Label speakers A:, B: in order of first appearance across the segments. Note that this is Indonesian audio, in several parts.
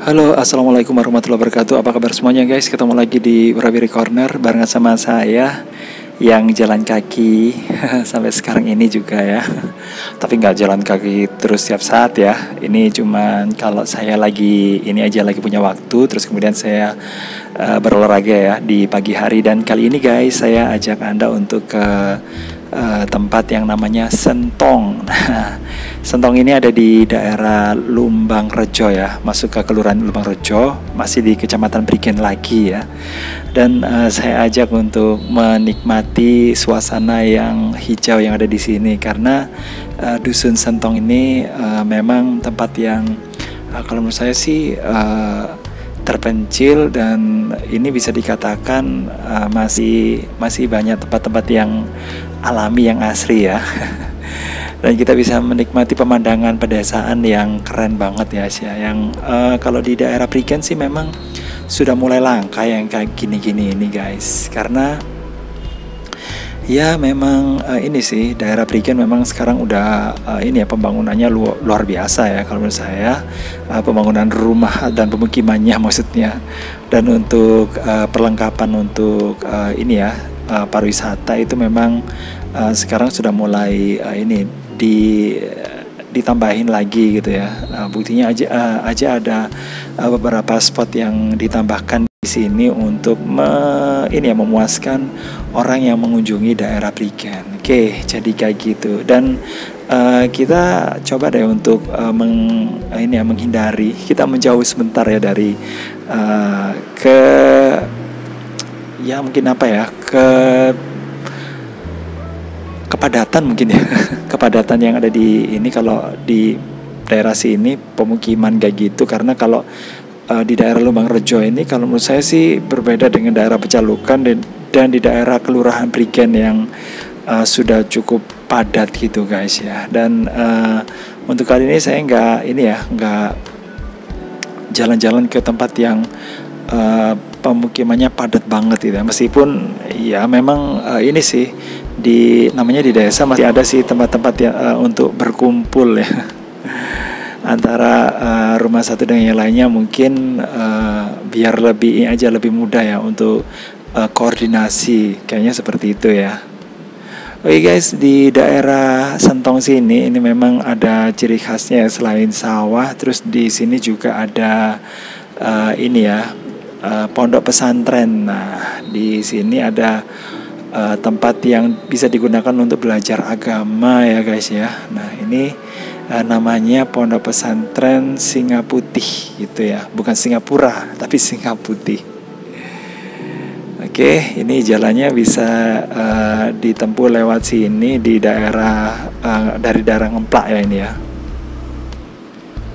A: Halo, assalamualaikum warahmatullahi wabarakatuh. Apa kabar semuanya guys? Ketemu lagi di Warabi Corner barengan sama saya yang jalan kaki sampai sekarang ini juga ya. Tapi nggak jalan kaki terus setiap saat ya. Ini cuman kalau saya lagi ini aja lagi punya waktu. Terus kemudian saya berolahraga ya di pagi hari. Dan kali ini guys saya ajak Anda untuk ke tempat yang namanya Sentong. Nah, Sentong ini ada di daerah Lumbang Rejo ya, masuk ke Kelurahan Lumbang Rejo, masih di Kecamatan Prigen lagi ya. Dan saya ajak untuk menikmati suasana yang hijau yang ada di sini karena Dusun Sentong ini memang tempat yang kalau menurut saya sih terpencil, dan ini bisa dikatakan masih banyak tempat-tempat yang alami, yang asri ya. Dan kita bisa menikmati pemandangan pedesaan yang keren banget ya Asia. Yang kalau di daerah Prigen sih memang sudah mulai langka yang kayak gini-gini ini guys, karena ya memang ini sih daerah Prigen memang sekarang udah ini ya pembangunannya luar biasa ya kalau menurut saya, pembangunan rumah dan pemukimannya maksudnya. Dan untuk perlengkapan untuk ini ya pariwisata itu memang sekarang sudah mulai ini ditambahin lagi gitu ya. Nah, buktinya aja ada beberapa spot yang ditambahkan di sini untuk memuaskan orang yang mengunjungi daerah Prigen. Oke, jadi kayak gitu. Dan kita coba deh untuk menghindari, kita menjauh sebentar ya dari kepadatan mungkin ya. Kepadatan yang ada di ini, kalau di daerah sini pemukiman kayak gitu. Karena kalau di daerah Lumbang Rejo ini kalau menurut saya sih berbeda dengan daerah Pecalukan dan di daerah Kelurahan Prigen yang sudah cukup padat gitu guys ya. Dan untuk kali ini saya nggak jalan-jalan ke tempat yang pemukimannya padat banget gitu ya. Meskipun ya memang ini sih namanya di desa masih ada sih tempat-tempat yang untuk berkumpul ya antara rumah satu dengan yang lainnya, mungkin biar lebih mudah ya untuk koordinasi, kayaknya seperti itu ya. Oke guys, di daerah Sentong sini ini memang ada ciri khasnya ya, selain sawah, terus di sini juga ada pondok pesantren. Nah, di sini ada tempat yang bisa digunakan untuk belajar agama ya guys ya. Nah, ini namanya Pondok Pesantren Singaputih gitu ya. Bukan Singapura, tapi Singaputih. Oke, ini jalannya bisa ditempuh lewat sini di daerah dari daerah Ngemplak ya ini ya.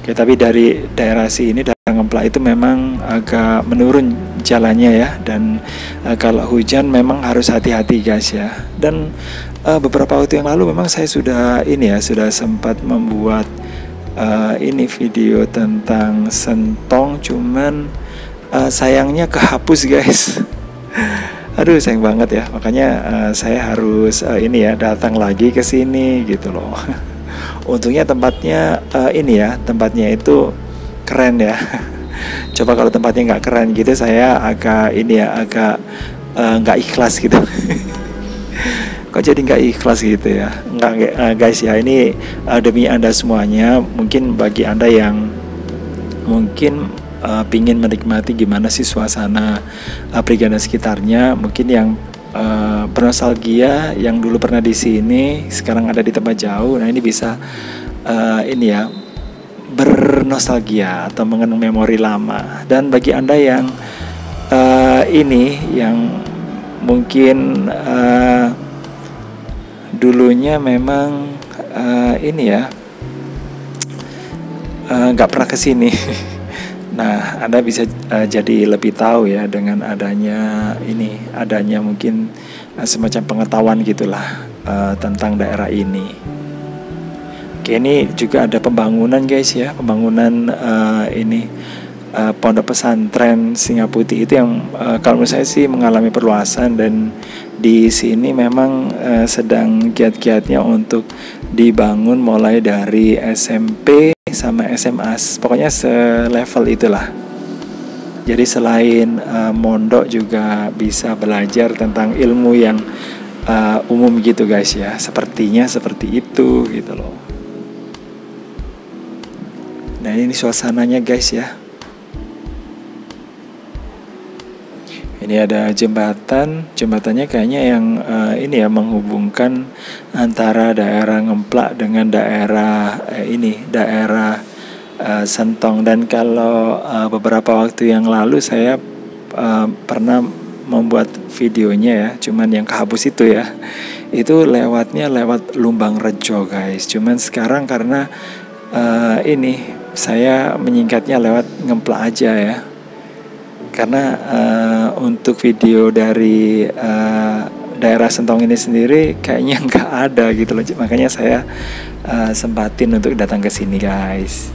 A: Oke, tapi dari daerah sini, daerah Ngemplak itu memang agak menurun jalannya ya. Dan kalau hujan memang harus hati-hati guys ya. Dan beberapa waktu yang lalu memang saya sudah sempat membuat video tentang Sentong, cuman sayangnya kehapus guys. Aduh, sayang banget ya. Makanya saya harus datang lagi ke sini gitu loh. Untungnya tempatnya tempatnya itu keren ya. Coba kalau tempatnya nggak keren gitu, saya agak nggak ikhlas gitu. Kok jadi nggak ikhlas gitu ya? Nggak guys ya, ini demi Anda semuanya. Mungkin bagi Anda yang mungkin pingin menikmati gimana sih suasana Prigen dan sekitarnya, mungkin yang bernostalgia, yang dulu pernah di sini sekarang ada di tempat jauh. Nah, ini bisa bernostalgia atau mengenang memori lama. Dan bagi Anda yang yang mungkin dulunya memang nggak pernah kesini. Nah, Anda bisa jadi lebih tahu ya dengan adanya mungkin semacam pengetahuan gitulah tentang daerah ini. Oke, ini juga ada pembangunan guys ya, pembangunan Pondok Pesantren Singaputih itu yang kalau menurut saya sih mengalami perluasan, dan di sini memang sedang giat-giatnya untuk dibangun mulai dari SMP sama SMA, pokoknya selevel itulah. Jadi selain mondok juga bisa belajar tentang ilmu yang umum gitu guys ya. Sepertinya seperti itu gitu loh. Nah ini suasananya guys ya. Ini ada jembatan, jembatannya kayaknya yang ini ya, menghubungkan antara daerah Ngemplak dengan daerah daerah Sentong. Dan kalau beberapa waktu yang lalu saya pernah membuat videonya ya, cuman yang kehapus itu ya, itu lewatnya lewat Lumbang Rejo guys. Cuman sekarang karena ini saya menyingkatnya lewat Ngemplak aja ya. Karena untuk video dari daerah Sentong ini sendiri kayaknya nggak ada gitu loh, makanya saya sempatin untuk datang ke sini guys.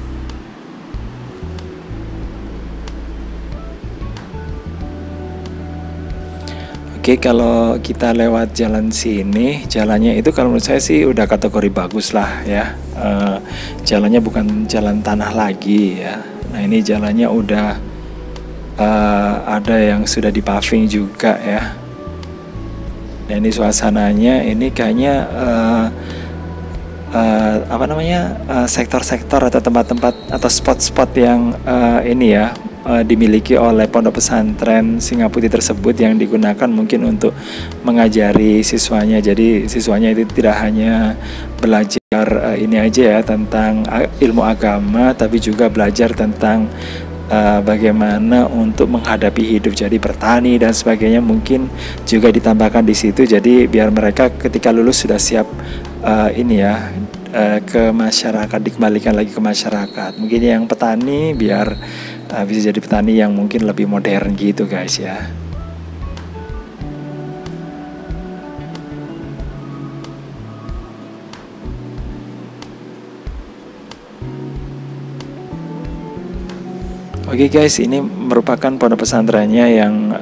A: Oke, kalau kita lewat jalan sini, jalannya itu kalau menurut saya sih udah kategori bagus lah ya. Jalannya bukan jalan tanah lagi ya. Nah ini jalannya udah ada yang sudah dipaving juga ya. Dan ini suasananya ini kayaknya sektor-sektor atau tempat-tempat atau spot-spot yang ini ya dimiliki oleh pondok pesantren Singapura tersebut, yang digunakan mungkin untuk mengajari siswanya. Jadi siswanya itu tidak hanya belajar ini aja ya tentang ilmu agama, tapi juga belajar tentang bagaimana untuk menghadapi hidup, jadi bertani dan sebagainya mungkin juga ditambahkan di situ. Jadi biar mereka ketika lulus sudah siap ke masyarakat, dikembalikan lagi ke masyarakat. Mungkin yang petani biar bisa jadi petani yang mungkin lebih modern gitu guys ya. Oke guys, ini merupakan pondok pesantrennya yang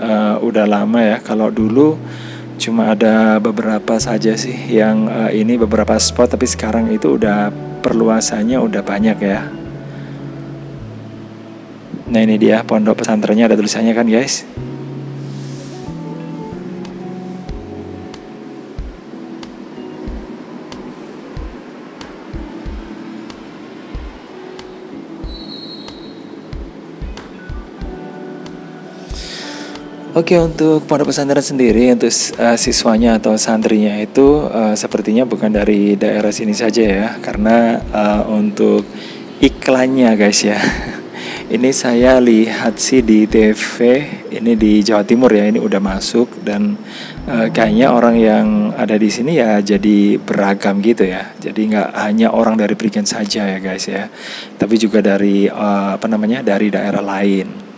A: udah lama ya. Kalau dulu cuma ada beberapa saja sih yang ini beberapa spot, tapi sekarang itu udah perluasannya udah banyak ya. Nah ini dia pondok pesantrennya, ada tulisannya kan guys. Oke, untuk pondok pesantren sendiri untuk siswanya atau santrinya itu sepertinya bukan dari daerah sini saja ya, karena untuk iklannya guys ya. Ini saya lihat sih di TV, ini di Jawa Timur ya, ini udah masuk dan kayaknya orang yang ada di sini ya jadi beragam gitu ya. Jadi nggak hanya orang dari Prigen saja ya guys ya, tapi juga dari dari daerah lain.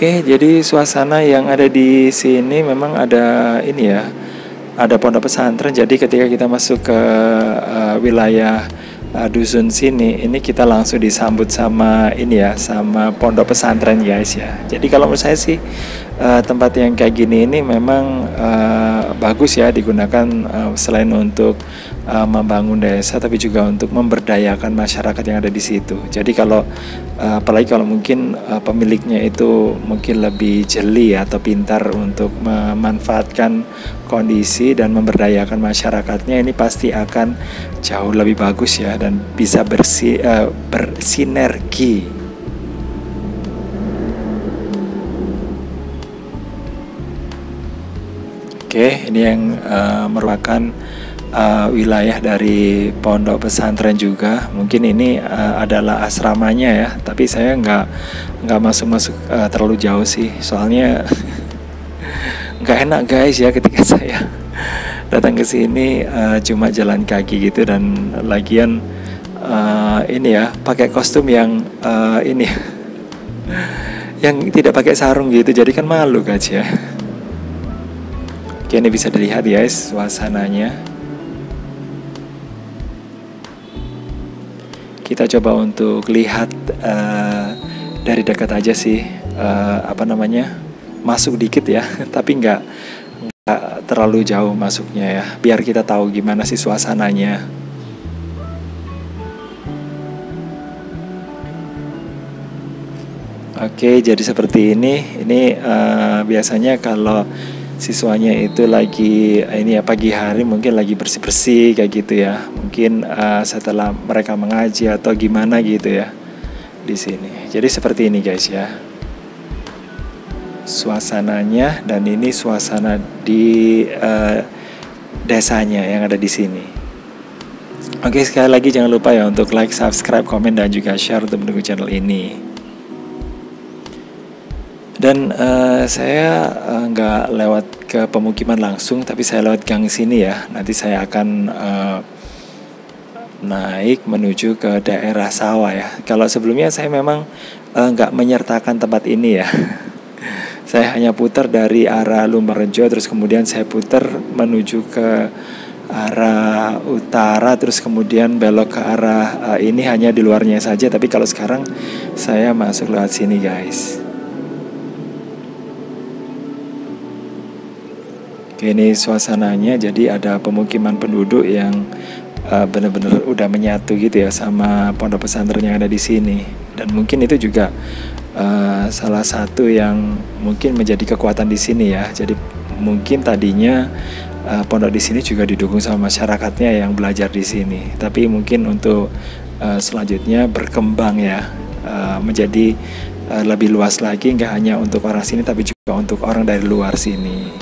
A: Oke, jadi suasana yang ada di sini memang ada ini ya, ada pondok pesantren. Jadi ketika kita masuk ke wilayah dusun sini, ini kita langsung disambut sama ini ya, sama pondok pesantren guys ya. Jadi kalau menurut saya sih tempat yang kayak gini ini memang bagus ya digunakan selain untuk membangun desa, tapi juga untuk memberdayakan masyarakat yang ada di situ. Jadi kalau apalagi kalau mungkin pemiliknya itu mungkin lebih jeli atau pintar untuk memanfaatkan kondisi dan memberdayakan masyarakatnya, ini pasti akan jauh lebih bagus ya dan bisa bersinergi. Oke, ini yang merupakan wilayah dari pondok pesantren juga. Mungkin ini adalah asramanya ya, tapi saya nggak masuk terlalu jauh sih, soalnya nggak enak guys ya ketika saya datang ke sini cuma jalan kaki gitu, dan lagian ini ya pakai kostum yang ini yang tidak pakai sarung gitu, jadi kan malu guys ya. Oke, ini bisa dilihat guys suasananya. Kita coba untuk lihat dari dekat aja sih. apa namanya, masuk dikit ya, tapi nggak terlalu jauh masuknya ya, biar kita tahu gimana sih suasananya. Oke, jadi seperti ini. Ini biasanya kalau siswanya itu lagi ini ya pagi hari mungkin lagi bersih-bersih kayak gitu ya. Mungkin setelah mereka mengaji atau gimana gitu ya di sini. Jadi seperti ini guys ya suasananya, dan ini suasana di desanya yang ada di sini. Oke, sekali lagi jangan lupa ya untuk like, subscribe, komen, dan juga share untuk mendukung channel ini. Dan saya nggak lewat ke pemukiman langsung, tapi saya lewat gang sini ya. Nanti saya akan naik menuju ke daerah sawah ya. Kalau sebelumnya saya memang nggak menyertakan tempat ini ya. Saya hanya putar dari arah Lumberjo, terus kemudian saya putar menuju ke arah utara, terus kemudian belok ke arah ini hanya di luarnya saja. Tapi kalau sekarang saya masuk lewat sini guys. Ini suasananya, jadi ada pemukiman penduduk yang benar-benar udah menyatu gitu ya sama pondok pesantren yang ada di sini. Dan mungkin itu juga salah satu yang mungkin menjadi kekuatan di sini ya. Jadi mungkin tadinya pondok di sini juga didukung sama masyarakatnya yang belajar di sini. Tapi mungkin untuk selanjutnya berkembang ya, menjadi lebih luas lagi, nggak hanya untuk orang sini tapi juga untuk orang dari luar sini.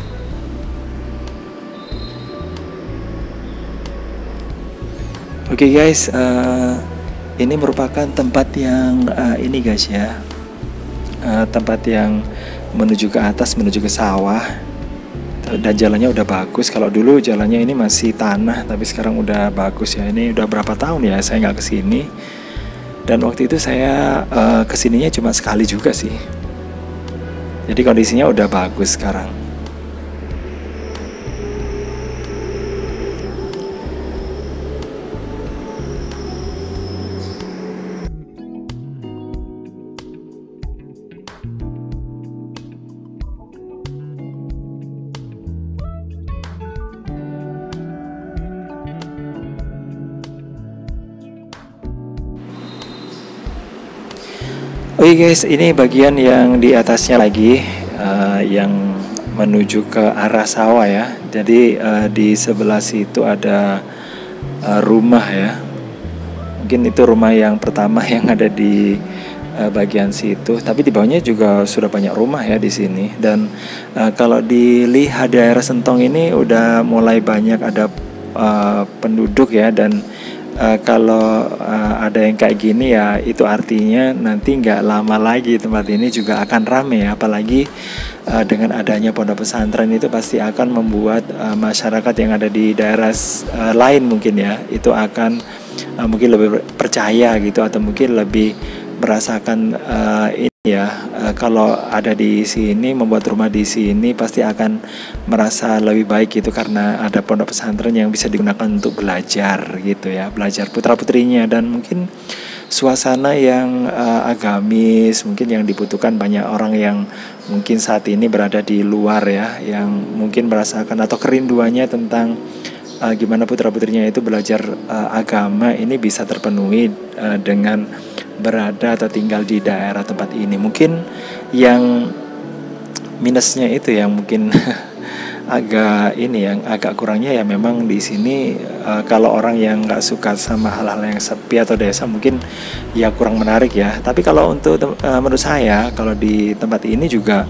A: Oke guys, ini merupakan tempat yang ini guys ya, tempat yang menuju ke atas, menuju ke sawah, dan jalannya udah bagus. Kalau dulu jalannya ini masih tanah, tapi sekarang udah bagus ya. Ini udah berapa tahun ya saya nggak kesini, dan waktu itu saya kesininya cuma sekali juga sih. Jadi kondisinya udah bagus sekarang. Oke guys, ini bagian yang di atasnya lagi, yang menuju ke arah sawah ya. Jadi di sebelah situ ada rumah ya. Mungkin itu rumah yang pertama yang ada di bagian situ. Tapi di bawahnya juga sudah banyak rumah ya di sini. Dan kalau dilihat daerah Sentong ini udah mulai banyak ada penduduk ya. Dan kalau ada yang kayak gini ya, itu artinya nanti nggak lama lagi tempat ini juga akan rame ya. Apalagi dengan adanya pondok pesantren itu pasti akan membuat masyarakat yang ada di daerah lain mungkin ya, itu akan mungkin lebih percaya gitu, atau mungkin lebih merasakan ini ya, kalau ada di sini, membuat rumah di sini pasti akan merasa lebih baik gitu, karena ada pondok pesantren yang bisa digunakan untuk belajar gitu ya, belajar putra-putrinya. Dan mungkin suasana yang agamis mungkin yang dibutuhkan banyak orang yang mungkin saat ini berada di luar ya, yang mungkin merasakan atau kerinduannya tentang gimana putra-putrinya itu belajar agama, ini bisa terpenuhi dengan berada atau tinggal di daerah tempat ini. Mungkin yang minusnya itu yang mungkin agak ini, yang agak kurangnya ya memang di sini kalau orang yang nggak suka sama hal-hal yang sepi atau desa mungkin ya kurang menarik ya. Tapi kalau untuk menurut saya kalau di tempat ini juga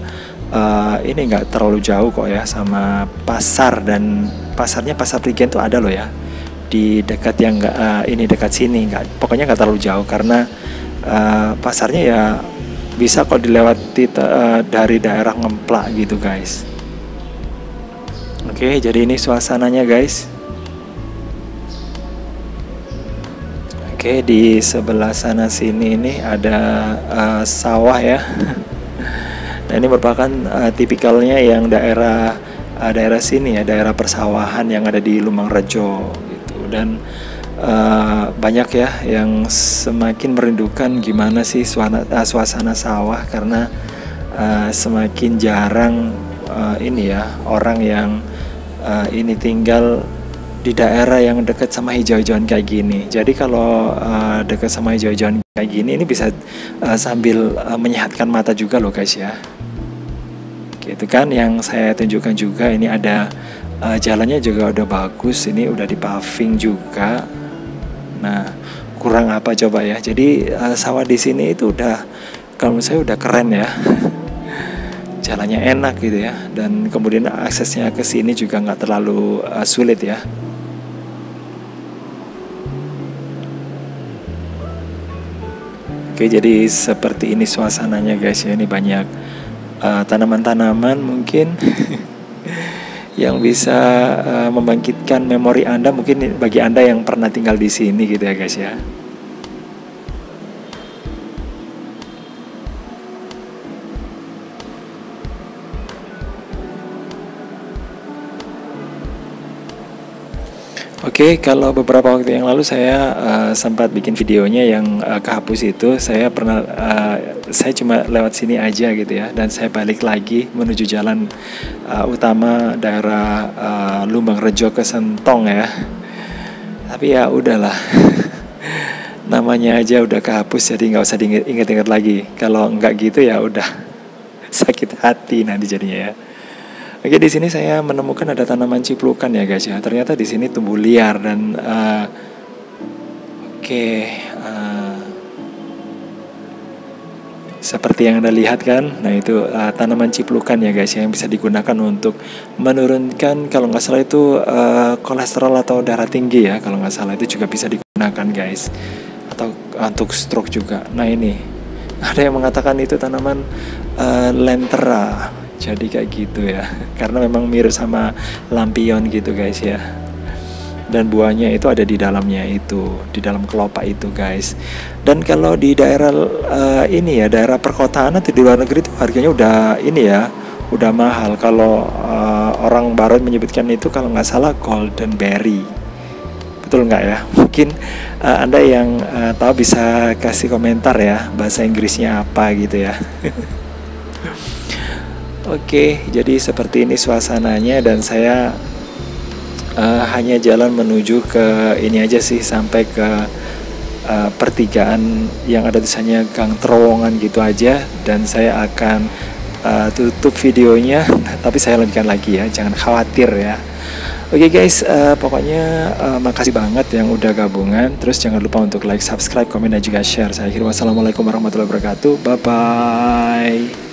A: ini nggak terlalu jauh kok ya sama pasar, dan pasarnya Pasar Prigen tuh ada loh ya di dekat yang ini dekat sini, pokoknya nggak terlalu jauh, karena pasarnya ya bisa kok dilewati dari daerah Ngemplak gitu guys. Oke, jadi ini suasananya guys. Oke, di sebelah sana sini ini ada sawah ya. Nah, ini merupakan tipikalnya yang daerah sini ya, daerah persawahan yang ada di Lumberjo gitu. Dan banyak ya yang semakin merindukan gimana sih suasana sawah, karena semakin jarang ini ya orang yang ini tinggal di daerah yang dekat sama hijau-hijauan kayak gini. Jadi kalau dekat sama hijau-hijauan kayak gini, ini bisa sambil menyehatkan mata juga loh guys ya. Gitu kan, yang saya tunjukkan juga ini ada jalannya juga udah bagus, ini udah di paving juga. Nah, kurang apa coba ya. Jadi sawah di sini itu udah, kalau menurut saya udah keren ya. Jalannya enak gitu ya, dan kemudian aksesnya ke sini juga nggak terlalu sulit ya. Oke, jadi seperti ini suasananya guys ya. Ini banyak tanaman-tanaman mungkin yang bisa membangkitkan memori Anda, mungkin bagi Anda yang pernah tinggal di sini gitu ya guys ya. Oke, kalau beberapa waktu yang lalu saya sempat bikin videonya yang kehapus itu, saya cuma lewat sini aja gitu ya, dan saya balik lagi menuju jalan utama daerah Lumbang Rejo ke Sentong ya. Tapi ya udahlah, namanya aja udah kehapus, jadi nggak usah diinget-inget lagi. Kalau nggak gitu ya udah sakit hati nanti jadinya ya. Oke, di sini saya menemukan ada tanaman ciplukan ya guys ya. Ternyata di sini tumbuh liar dan seperti yang Anda lihat kan. Nah, itu tanaman ciplukan ya guys ya, yang bisa digunakan untuk menurunkan, kalau nggak salah itu kolesterol atau darah tinggi ya. Kalau nggak salah itu juga bisa digunakan guys. Atau untuk stroke juga. Nah, ini ada yang mengatakan itu tanaman lentera. Jadi kayak gitu ya, karena memang mirip sama lampion gitu guys ya. Dan buahnya itu ada di dalamnya itu, di dalam kelopak itu guys. Dan kalau di daerah ini ya, daerah perkotaan atau di luar negeri itu harganya udah ini ya, udah mahal. Kalau orang barat menyebutkan itu kalau nggak salah golden berry. Betul nggak ya? Mungkin Anda yang tahu bisa kasih komentar ya, bahasa Inggrisnya apa gitu ya. Oke, jadi seperti ini suasananya, dan saya hanya jalan menuju ke ini aja sih, sampai ke pertigaan yang ada tulisannya Gang Terowongan gitu aja, dan saya akan tutup videonya, tapi saya lanjutkan lagi ya, jangan khawatir ya. Oke guys, pokoknya makasih banget yang udah gabungan. Terus jangan lupa untuk like, subscribe, komen, dan juga share. Saya akhiri, wassalamualaikum warahmatullahi wabarakatuh. Bye bye.